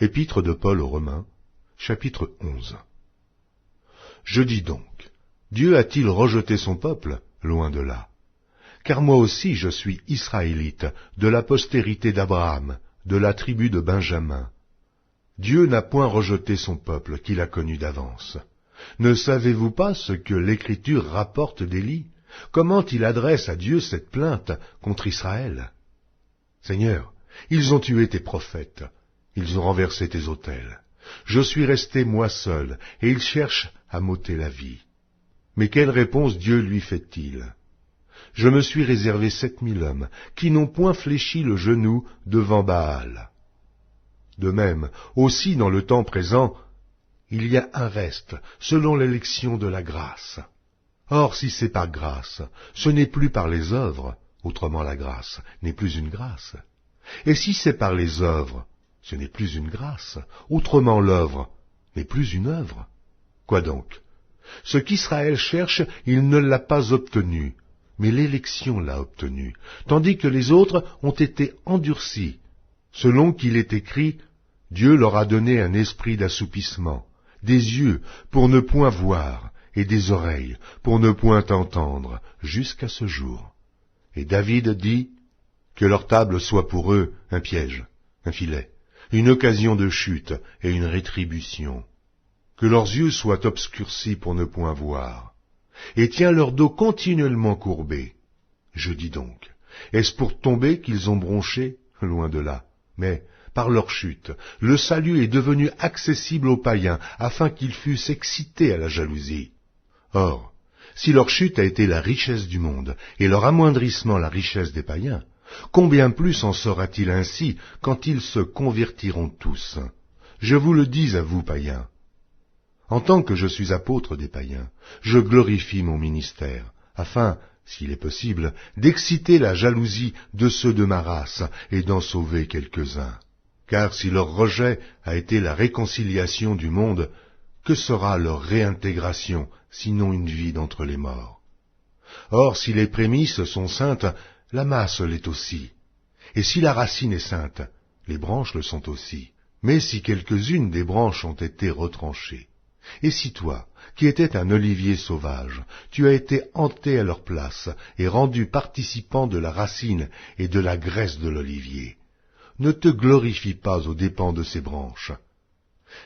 Épître de Paul aux Romains, chapitre 11. Je dis donc, Dieu a-t-il rejeté son peuple? Loin de là. Car moi aussi je suis israélite, de la postérité d'Abraham, de la tribu de Benjamin. Dieu n'a point rejeté son peuple qu'il a connu d'avance. Ne savez-vous pas ce que l'Écriture rapporte d'Élie? Comment il adresse à Dieu cette plainte contre Israël? Seigneur, ils ont tué tes prophètes, ils ont renversé tes autels. Je suis resté moi seul, et ils cherchent à m'ôter la vie. Mais quelle réponse Dieu lui fait-il? Je me suis réservé 7000 hommes, qui n'ont point fléchi le genou devant Baal. De même, aussi dans le temps présent, il y a un reste, selon l'élection de la grâce. Or, si c'est par grâce, ce n'est plus par les œuvres, autrement la grâce n'est plus une grâce. Et si c'est par les œuvres, ce n'est plus une grâce, autrement l'œuvre n'est plus une œuvre. Quoi donc? Ce qu'Israël cherche, il ne l'a pas obtenu, mais l'élection l'a obtenu, tandis que les autres ont été endurcis, selon qu'il est écrit, Dieu leur a donné un esprit d'assoupissement, des yeux pour ne point voir, et des oreilles pour ne point entendre, jusqu'à ce jour. Et David dit, que leur table soit pour eux un piège, un filet, une occasion de chute et une rétribution. Que leurs yeux soient obscurcis pour ne point voir, et tiens leur dos continuellement courbé. Je dis donc, est-ce pour tomber qu'ils ont bronché? Loin de là. Mais, par leur chute, le salut est devenu accessible aux païens, afin qu'ils fussent excités à la jalousie. Or, si leur chute a été la richesse du monde, et leur amoindrissement la richesse des païens, combien plus en sera-t-il ainsi quand ils se convertiront tous? Je vous le dis à vous, païens. En tant que je suis apôtre des païens, je glorifie mon ministère, afin, s'il est possible, d'exciter la jalousie de ceux de ma race et d'en sauver quelques-uns. Car si leur rejet a été la réconciliation du monde, que sera leur réintégration, sinon une vie d'entre les morts? Or, si les prémices sont saintes, la masse l'est aussi. Et si la racine est sainte, les branches le sont aussi. Mais si quelques-unes des branches ont été retranchées, et si toi, qui étais un olivier sauvage, tu as été hanté à leur place et rendu participant de la racine et de la graisse de l'olivier, ne te glorifie pas aux dépens de ces branches.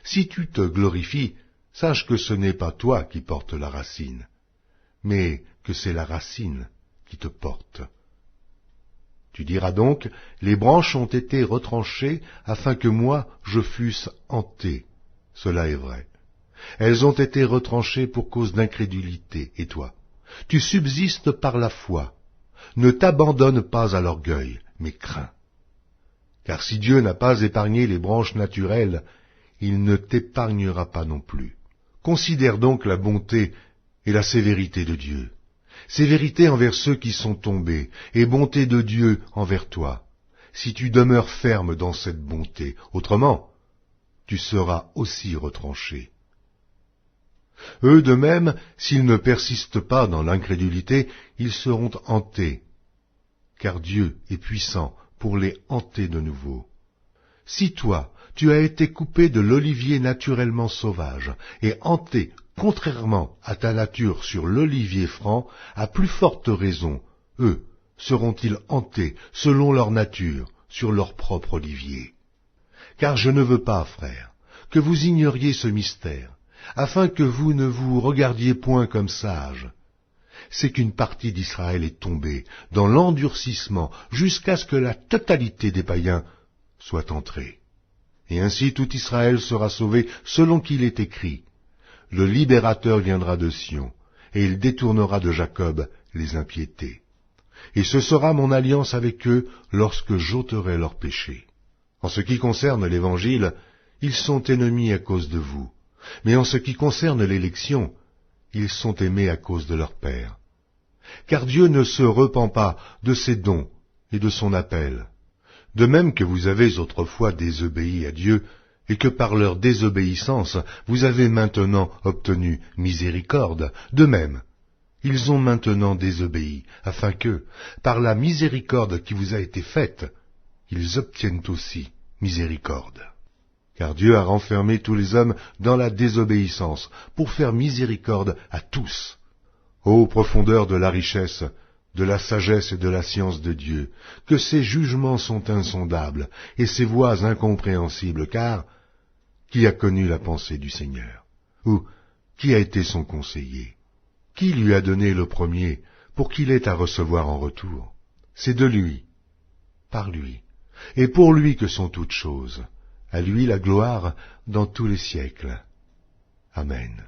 Si tu te glorifies, sache que ce n'est pas toi qui portes la racine, mais que c'est la racine qui te porte. Tu diras donc, les branches ont été retranchées afin que moi je fusse hanté. Cela est vrai. Elles ont été retranchées pour cause d'incrédulité, et toi, tu subsistes par la foi. Ne t'abandonne pas à l'orgueil, mais crains. Car si Dieu n'a pas épargné les branches naturelles, il ne t'épargnera pas non plus. Considère donc la bonté et la sévérité de Dieu. Sévérité envers ceux qui sont tombés, et bonté de Dieu envers toi, si tu demeures ferme dans cette bonté, autrement, tu seras aussi retranché. Eux de même, s'ils ne persistent pas dans l'incrédulité, ils seront hantés, car Dieu est puissant pour les hanter de nouveau. Si toi, tu as été coupé de l'olivier naturellement sauvage, et hanté contrairement à ta nature sur l'olivier franc, à plus forte raison, eux seront-ils hantés selon leur nature sur leur propre olivier. Car je ne veux pas, frères, que vous ignoriez ce mystère, afin que vous ne vous regardiez point comme sages. C'est qu'une partie d'Israël est tombée dans l'endurcissement jusqu'à ce que la totalité des païens soit entrée. Et ainsi tout Israël sera sauvé selon qu'il est écrit. Le libérateur viendra de Sion, et il détournera de Jacob les impiétés. Et ce sera mon alliance avec eux lorsque j'ôterai leurs péchés. En ce qui concerne l'Évangile, ils sont ennemis à cause de vous. Mais en ce qui concerne l'élection, ils sont aimés à cause de leur Père. Car Dieu ne se repent pas de ses dons et de son appel. De même que vous avez autrefois désobéi à Dieu, et que par leur désobéissance vous avez maintenant obtenu miséricorde, de même, ils ont maintenant désobéi, afin que, par la miséricorde qui vous a été faite, ils obtiennent aussi miséricorde. car Dieu a renfermé tous les hommes dans la désobéissance, pour faire miséricorde à tous. Ô profondeur de la richesse, de la sagesse et de la science de Dieu, que ses jugements sont insondables, et ses voies incompréhensibles, car qui a connu la pensée du Seigneur? Ou qui a été son conseiller? Qui lui a donné le premier, pour qu'il ait à recevoir en retour? C'est de lui, par lui, et pour lui que sont toutes choses. À lui la gloire dans tous les siècles. Amen.